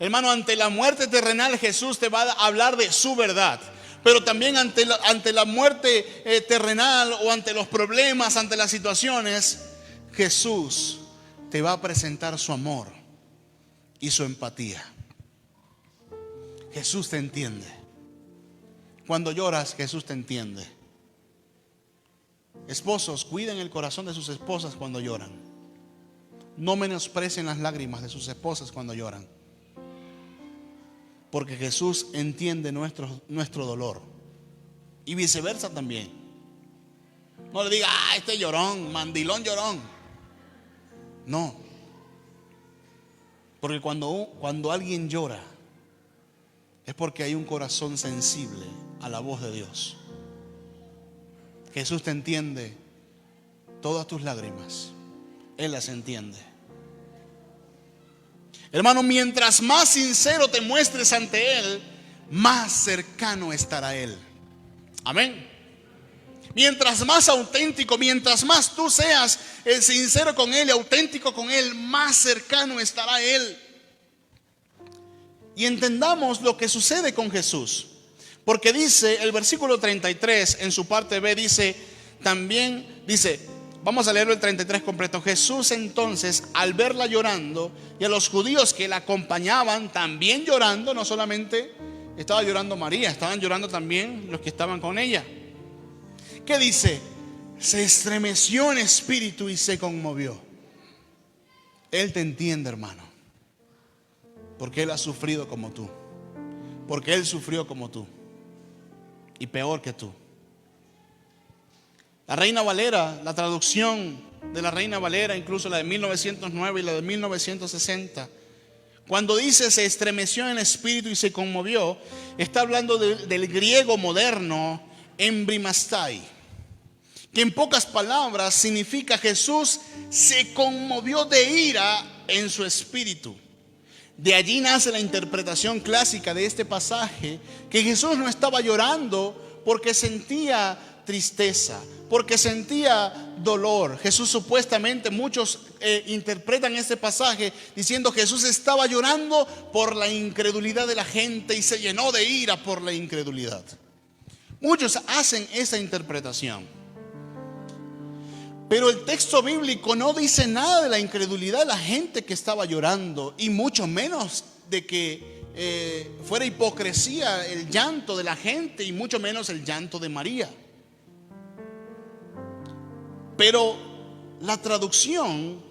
Hermano, ante la muerte terrenal Jesús te va a hablar de su verdad. Pero también ante la muerte terrenal, o ante los problemas, ante las situaciones, Jesús te va a presentar su amor y su empatía. Jesús te entiende. Cuando lloras, Jesús te entiende. Esposos, cuiden el corazón de sus esposas cuando lloran. No menosprecien las lágrimas de sus esposas cuando lloran. Porque Jesús entiende nuestro dolor. Y viceversa también. No le diga, este llorón, mandilón llorón. No. Porque cuando alguien llora, es porque hay un corazón sensible a la voz de Dios. Jesús te entiende todas tus lágrimas. Él las entiende. Hermano, mientras más sincero te muestres ante Él, más cercano estará Él. Amén. Mientras más auténtico, mientras más tú seas sincero con Él y auténtico con Él, más cercano estará Él. Y entendamos lo que sucede con Jesús. Porque dice el versículo 33 en su parte B, dice, vamos a leerlo el 33 completo. Jesús entonces, al verla llorando, y a los judíos que la acompañaban también llorando, no solamente estaba llorando María, estaban llorando también los que estaban con ella. ¿Qué dice? Se estremeció en espíritu y se conmovió. Él te entiende, hermano, porque Él ha sufrido como tú, porque Él sufrió como tú, y peor que tú. La Reina Valera, la traducción de la Reina Valera, incluso la de 1909 y la de 1960, cuando dice se estremeció en espíritu y se conmovió, está hablando del griego moderno embrimastai, que en pocas palabras significa Jesús se conmovió de ira en su espíritu. De allí nace la interpretación clásica de este pasaje, que Jesús no estaba llorando porque sentía tristeza, porque sentía dolor. Jesús supuestamente, muchos interpretan este pasaje diciendo Jesús estaba llorando por la incredulidad de la gente y se llenó de ira por la incredulidad. Muchos hacen esa interpretación, pero el texto bíblico no dice nada de la incredulidad de la gente que estaba llorando, y mucho menos de que fuera hipocresía el llanto de la gente, y mucho menos el llanto de María. Pero la traducción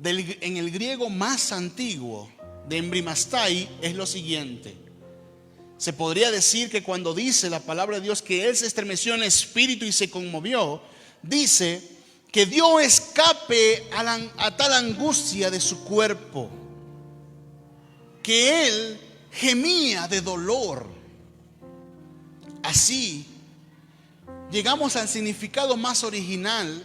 en el griego más antiguo de embrimastai es lo siguiente. Se podría decir que cuando dice la palabra de Dios que Él se estremeció en espíritu y se conmovió, dice que dio escape a tal angustia de su cuerpo, que Él gemía de dolor. Así llegamos al significado más original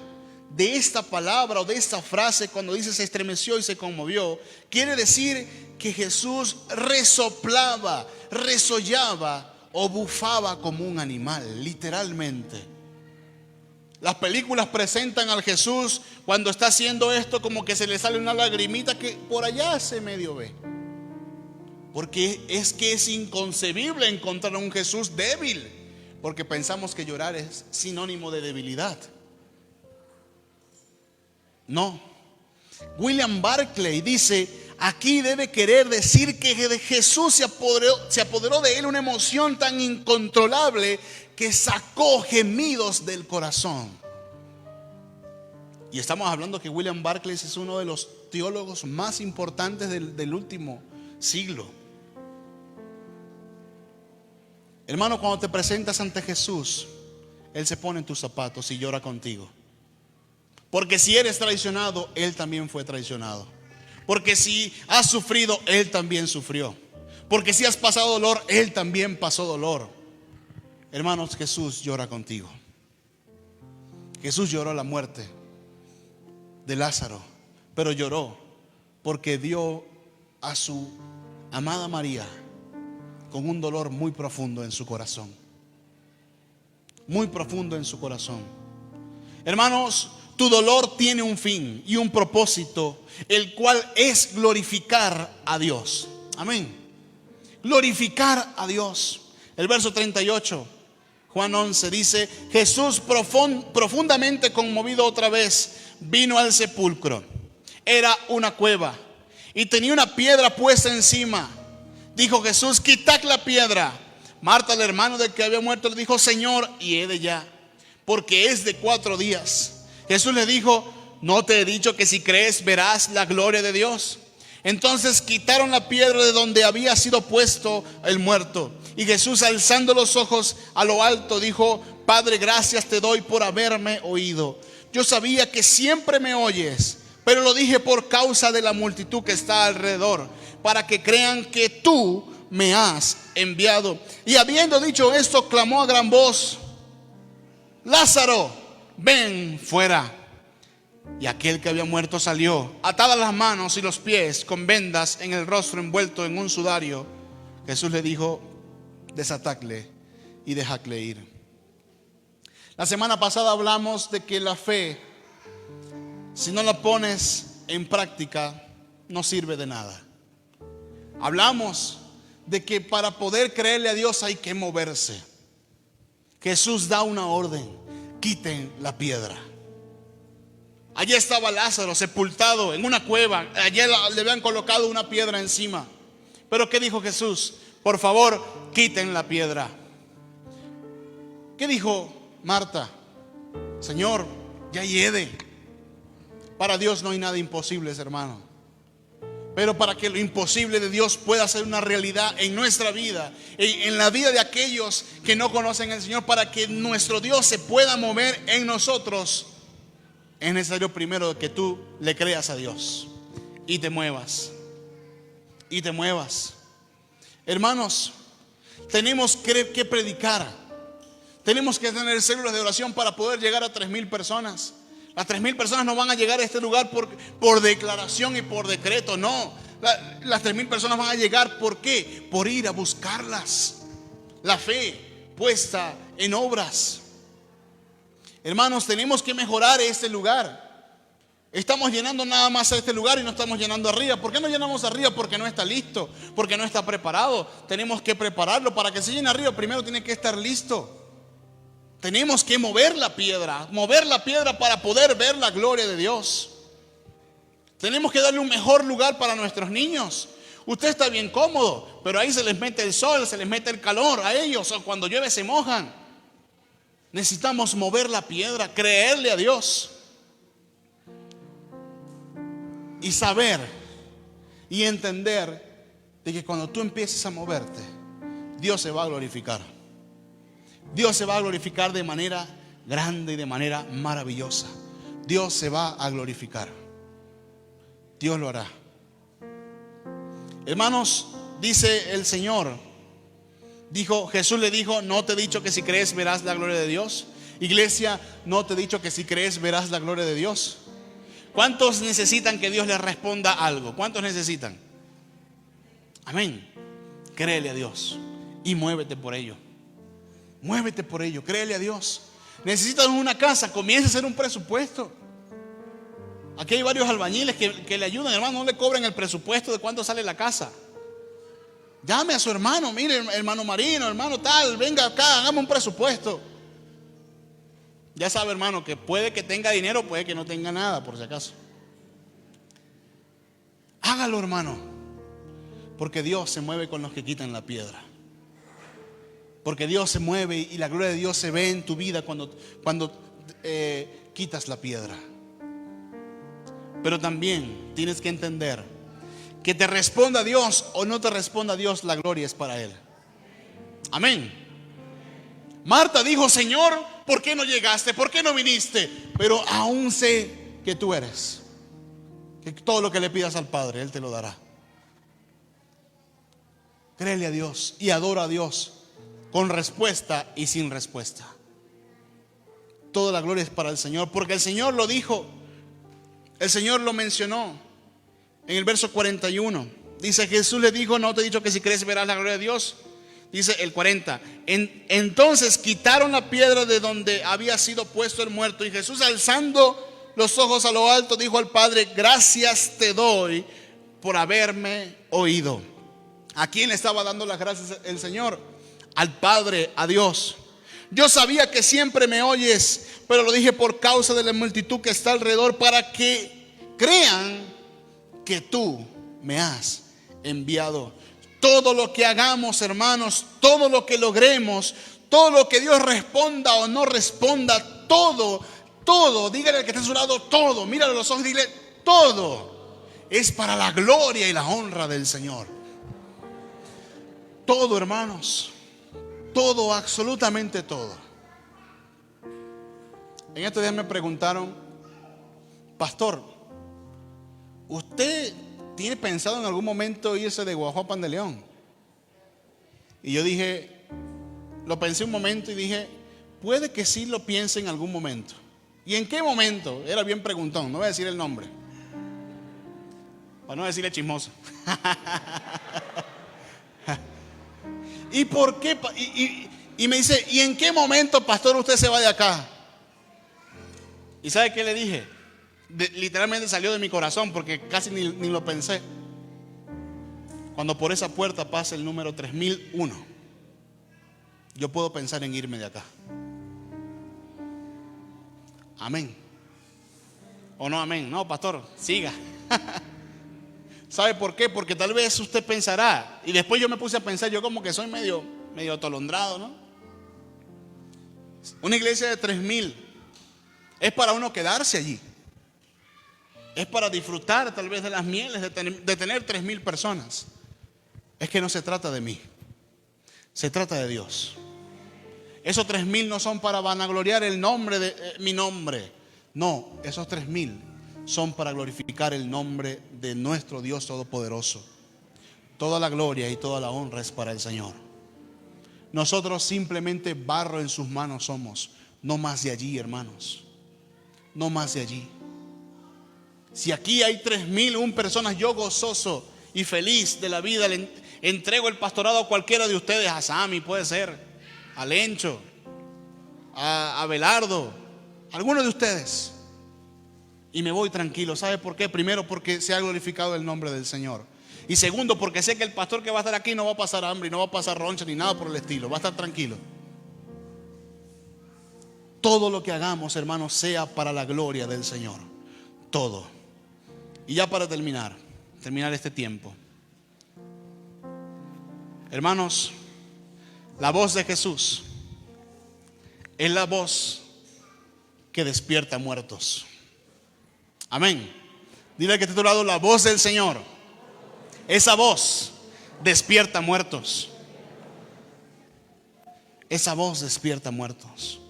de esta palabra o de esta frase cuando dice se estremeció y se conmovió. Quiere decir que Jesús resoplaba, resollaba o bufaba como un animal, literalmente. Las películas presentan al Jesús cuando está haciendo esto como que se le sale una lagrimita que por allá se medio ve. Porque es inconcebible encontrar a un Jesús débil, porque pensamos que llorar es sinónimo de debilidad. No. William Barclay dice: aquí debe querer decir que de Jesús se apoderó de él una emoción tan incontrolable que sacó gemidos del corazón. Y estamos hablando que William Barclay es uno de los teólogos más importantes del último siglo. Hermano, cuando te presentas ante Jesús, Él se pone en tus zapatos y llora contigo. Porque si eres traicionado, Él también fue traicionado. Porque si has sufrido, Él también sufrió. Porque si has pasado dolor, Él también pasó dolor. Hermanos, Jesús llora contigo. Jesús lloró la muerte de Lázaro, pero lloró porque dio a su amada María con un dolor muy profundo en su corazón. Muy profundo en su corazón. Hermanos, tu dolor tiene un fin y un propósito, el cual es glorificar a Dios. Amén. Glorificar a Dios. El verso 38, Juan 11 dice: Jesús profundamente conmovido otra vez vino al sepulcro. Era una cueva y tenía una piedra puesta encima. Dijo Jesús: quitad la piedra. Marta, el hermano del que había muerto, le dijo: Señor, y he de ya, porque es de 4 días. Jesús le dijo: ¿no te he dicho que si crees verás la gloria de Dios? Entonces quitaron la piedra de donde había sido puesto el muerto. Y Jesús, alzando los ojos a lo alto, dijo: Padre, gracias te doy por haberme oído. Yo sabía que siempre me oyes, pero lo dije por causa de la multitud que está alrededor, para que crean que tú me has enviado. Y habiendo dicho esto, clamó a gran voz: Lázaro, ven fuera. Y aquel que había muerto salió, atadas las manos y los pies, con vendas en el rostro, envuelto en un sudario. Jesús le dijo: desatadle y dejadle ir. La semana pasada hablamos de que la fe, si no la pones en práctica, no sirve de nada. Hablamos de que para poder creerle a Dios hay que moverse. Jesús da una orden: quiten la piedra. Allí estaba Lázaro sepultado en una cueva. Allí le habían colocado una piedra encima. Pero ¿qué dijo Jesús? Por favor, quiten la piedra. ¿Qué dijo Marta? Señor, ya hiede. Para Dios no hay nada imposible, hermano. Pero para que lo imposible de Dios pueda ser una realidad en nuestra vida, en la vida de aquellos que no conocen al Señor, para que nuestro Dios se pueda mover en nosotros, es necesario primero que tú le creas a Dios y te muevas. Y te muevas. Hermanos, tenemos que predicar. Tenemos que tener células de oración para poder llegar a 3,000 personas. Las 3,000 personas no van a llegar a este lugar por declaración y por decreto, no. Las 3,000 personas van a llegar, ¿por qué? Por ir a buscarlas. La fe puesta en obras. Hermanos, tenemos que mejorar este lugar. Estamos llenando nada más a este lugar y no estamos llenando arriba. ¿Por qué no llenamos arriba? Porque no está listo, porque no está preparado. Tenemos que prepararlo. Para que se llene arriba, primero tiene que estar listo. Tenemos que mover la piedra para poder ver la gloria de Dios. Tenemos que darle un mejor lugar para nuestros niños. Usted está bien cómodo, pero ahí se les mete el sol, se les mete el calor a ellos, o cuando llueve se mojan. Necesitamos mover la piedra, creerle a Dios y saber y entender de que cuando tú empieces a moverte, Dios se va a glorificar. Dios se va a glorificar de manera grande y de manera maravillosa. Dios se va a glorificar. Dios lo hará. Hermanos, dice el Señor, Jesús le dijo: ¿no te he dicho que si crees verás la gloria de Dios? Iglesia, ¿no te he dicho que si crees verás la gloria de Dios? ¿Cuántos necesitan que Dios les responda algo? ¿Cuántos necesitan? Amén. Créele a Dios y muévete por ello. Muévete por ello, créele a Dios. Necesitas una casa, comienza a hacer un presupuesto. Aquí hay varios albañiles que le ayudan, hermano. No le cobren el presupuesto de cuánto sale la casa. Llame a su hermano: mire, hermano Marino, hermano tal, venga acá, hagamos un presupuesto. Ya sabe, hermano, que puede que tenga dinero, puede que no tenga nada, por si acaso. Hágalo, hermano. Porque Dios se mueve con los que quitan la piedra. Porque Dios se mueve y la gloria de Dios se ve en tu vida cuando quitas la piedra. Pero también tienes que entender que te responda Dios o no te responda Dios, la gloria es para Él. Amén. Marta dijo: Señor, ¿por qué no llegaste? ¿Por qué no viniste? Pero aún sé que tú eres, que todo lo que le pidas al Padre, Él te lo dará. Créele a Dios y adora a Dios con respuesta y sin respuesta. Toda la gloria es para el Señor, porque el Señor lo dijo. El Señor lo mencionó en el verso 41. Dice: Jesús le dijo: ¿no te he dicho que si crees verás la gloria de Dios? Dice el 40. Entonces quitaron la piedra de donde había sido puesto el muerto. Y Jesús, alzando los ojos a lo alto, dijo al Padre: gracias te doy por haberme oído. ¿A quién le estaba dando las gracias el Señor? Al Padre, a Dios. Yo sabía que siempre me oyes, pero lo dije por causa de la multitud que está alrededor, para que crean que tú me has enviado. Todo lo que hagamos, hermanos, todo lo que logremos, todo lo que Dios responda o no responda, todo, dígale al que está a su lado, todo, mírale a los ojos y dile: todo es para la gloria y la honra del Señor. Todo, hermanos. Todo, absolutamente todo. En estos días me preguntaron: pastor, ¿usted tiene pensado en algún momento irse de Guajuapan de León? Y yo dije, lo pensé un momento y dije, puede que sí lo piense en algún momento. ¿Y en qué momento? Era bien preguntón, no voy a decir el nombre, para no decirle chismoso. ¿Y por qué? Y me dice: ¿y en qué momento, pastor, usted se va de acá? ¿Y sabe qué le dije? Literalmente salió de mi corazón, porque casi ni lo pensé. Cuando por esa puerta pase el número 3001, yo puedo pensar en irme de acá. Amén. ¿O no amén? No, pastor, siga. ¿Sabe por qué? Porque tal vez usted pensará, y después yo me puse a pensar, yo como que soy medio atolondrado, ¿no? Una iglesia de 3000 es para uno quedarse allí. Es para disfrutar tal vez de las mieles de tener 3000 personas. Es que no se trata de mí, se trata de Dios. Esos 3000 no son para vanagloriar el nombre de mi nombre. No, esos 3000 son para glorificar el nombre de nuestro Dios Todopoderoso. Toda la gloria y toda la honra es para el Señor. Nosotros simplemente barro en sus manos somos. No más de allí, hermanos. No más de allí. Si aquí hay 3001 personas, yo gozoso y feliz de la vida le entrego el pastorado a cualquiera de ustedes. A Sammy puede ser, a Lencho, a Belardo, alguno de ustedes. Y me voy tranquilo. ¿Sabe por qué? Primero, porque se ha glorificado el nombre del Señor. Y segundo, porque sé que el pastor que va a estar aquí no va a pasar hambre, y no va a pasar roncha ni nada por el estilo. Va a estar tranquilo. Todo lo que hagamos, hermanos, sea para la gloria del Señor. Todo. Y ya para terminar este tiempo, hermanos, la voz de Jesús es la voz que despierta muertos. Amén. Dile al que está a tu lado: la voz del Señor. Esa voz despierta muertos. Esa voz despierta muertos.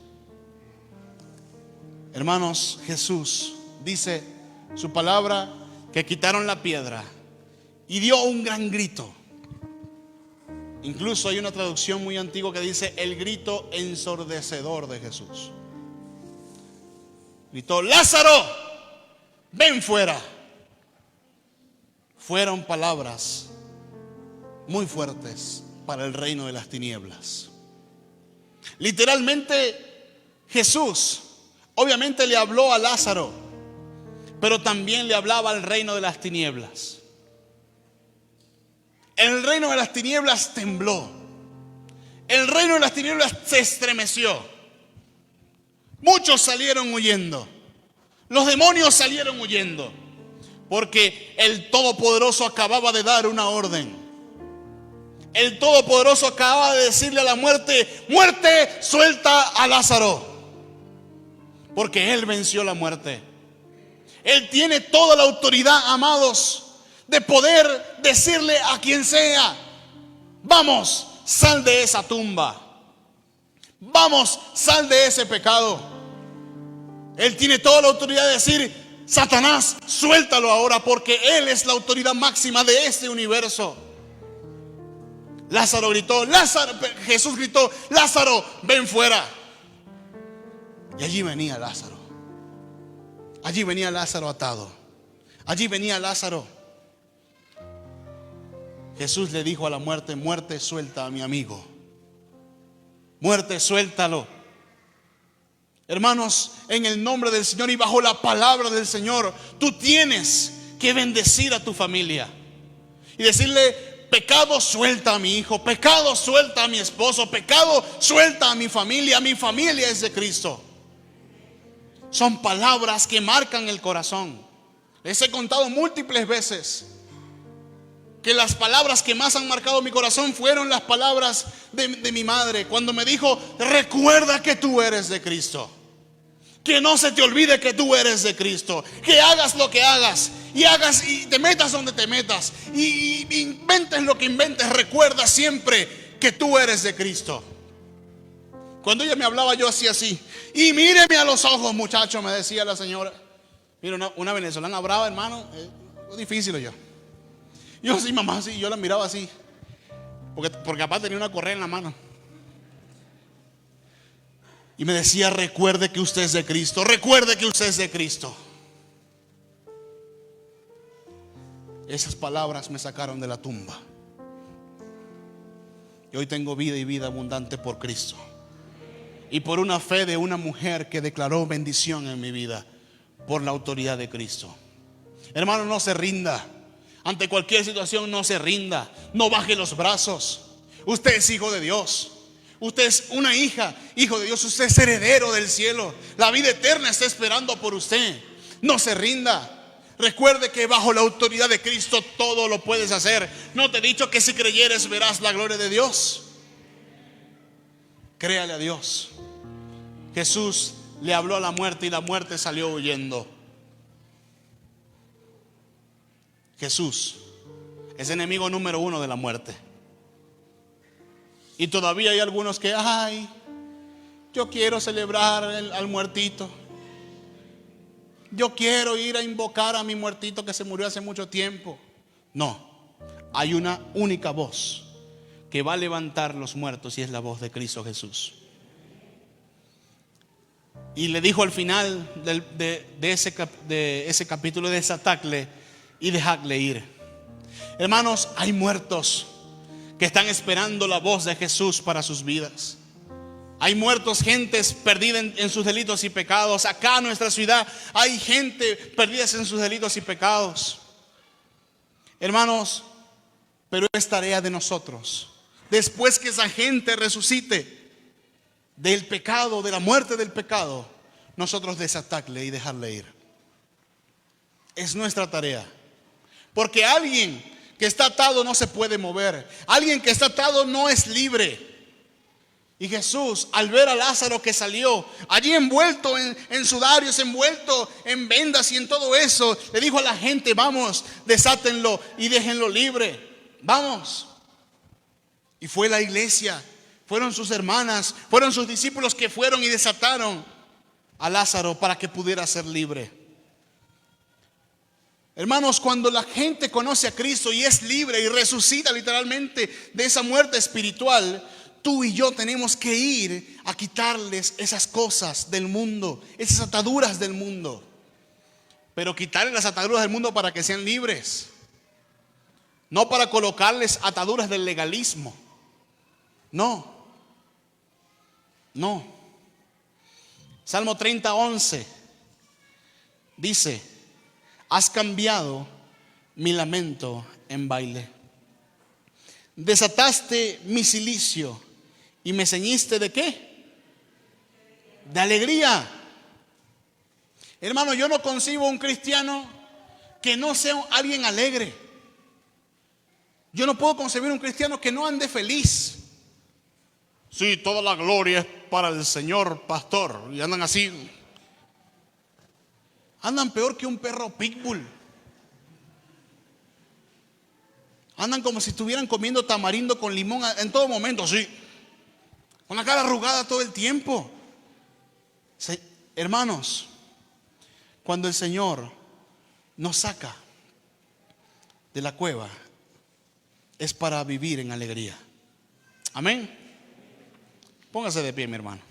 Hermanos, Jesús dice su palabra que quitaron la piedra y dio un gran grito. Incluso hay una traducción muy antigua que dice el grito ensordecedor de Jesús. Gritó: Lázaro, ven fuera. Fueron palabras muy fuertes para el reino de las tinieblas. Literalmente Jesús obviamente le habló a Lázaro, pero también le hablaba al reino de las tinieblas. El reino de las tinieblas tembló. El reino de las tinieblas se estremeció. Muchos salieron huyendo. Los demonios salieron huyendo. Porque el Todopoderoso acababa de dar una orden. El Todopoderoso acababa de decirle a la muerte: muerte, suelta a Lázaro. Porque Él venció la muerte. Él tiene toda la autoridad, amados, de poder decirle a quien sea: vamos, sal de esa tumba. Vamos, sal de ese pecado. Él tiene toda la autoridad de decir: Satanás, suéltalo ahora, porque Él es la autoridad máxima de este universo. Lázaro gritó, Jesús gritó: Lázaro, ven fuera. Y allí venía Lázaro. Allí venía Lázaro atado. Allí venía Lázaro. Jesús le dijo a la muerte: muerte, suelta a mi amigo. Muerte, suéltalo. Hermanos, en el nombre del Señor y bajo la palabra del Señor, tú tienes que bendecir a tu familia y decirle: pecado, suelta a mi hijo. Pecado, suelta a mi esposo. Pecado, suelta a mi familia. Mi familia es de Cristo. Son palabras que marcan el corazón. Les he contado múltiples veces que las palabras que más han marcado mi corazón fueron las palabras de mi madre, cuando me dijo: recuerda que tú eres de Cristo. Que no se te olvide que tú eres de Cristo. Que hagas lo que hagas y te metas donde te metas y inventes lo que inventes, recuerda siempre que tú eres de Cristo. Cuando ella me hablaba, yo hacía así: y míreme a los ojos, muchacho, me decía la señora. Mira, una venezolana brava, hermano, es difícil yo sí, mamá, sí, yo la miraba así, porque capaz tenía una correa en la mano. Y me decía: recuerde que usted es de Cristo. Recuerde que usted es de Cristo. Esas palabras me sacaron de la tumba. Y hoy tengo vida y vida abundante por Cristo. Y por una fe de una mujer que declaró bendición en mi vida por la autoridad de Cristo. Hermano, no se rinda. Ante cualquier situación, no se rinda. No baje los brazos. Usted es hijo de Dios. Usted es una hija, hijo de Dios. Usted es heredero del cielo. La vida eterna está esperando por usted. No se rinda. Recuerde que bajo la autoridad de Cristo todo lo puedes hacer. ¿No te he dicho que si creyeres verás la gloria de Dios? Créale a Dios. Jesús le habló a la muerte y la muerte salió huyendo. Jesús es enemigo número uno de la muerte. Y todavía hay algunos que: ay, yo quiero celebrar al muertito. Yo quiero ir a invocar a mi muertito que se murió hace mucho tiempo. No, hay una única voz que va a levantar los muertos, y es la voz de Cristo Jesús. Y le dijo al final de ese capítulo: desatadle y dejadle ir. Hermanos, hay muertos que están esperando la voz de Jesús para sus vidas. Hay muertos, gentes perdidas en sus delitos y pecados. Acá en nuestra ciudad hay gente perdida en sus delitos y pecados. Hermanos, pero es tarea de nosotros, después que esa gente resucite del pecado, de la muerte del pecado, nosotros desatarle y dejarle ir. Es nuestra tarea. Porque alguien que está atado no se puede mover. Alguien que está atado no es libre. Y Jesús, al ver a Lázaro que salió allí envuelto en sudarios, envuelto en vendas y en todo eso, le dijo a la gente: vamos, desátenlo y déjenlo libre. Vamos. Y fue la iglesia, fueron sus hermanas, fueron sus discípulos que fueron y desataron a Lázaro para que pudiera ser libre. Hermanos, cuando la gente conoce a Cristo y es libre y resucita literalmente de esa muerte espiritual, tú y yo tenemos que ir a quitarles esas cosas del mundo, esas ataduras del mundo. Pero quitarles las ataduras del mundo para que sean libres, no para colocarles ataduras del legalismo. No. Salmo 30:11 dice: has cambiado mi lamento en baile. Desataste mi cilicio y me ceñiste ¿de qué? De alegría. Hermano, yo no concibo un cristiano que no sea alguien alegre. Yo no puedo concebir un cristiano que no ande feliz. Sí, toda la gloria es para el Señor, pastor. Y andan así. Andan peor que un perro pitbull. Andan como si estuvieran comiendo tamarindo con limón en todo momento, sí. Con la cara arrugada todo el tiempo. Hermanos, cuando el Señor nos saca de la cueva, es para vivir en alegría. Amén. Póngase de pie, mi hermano.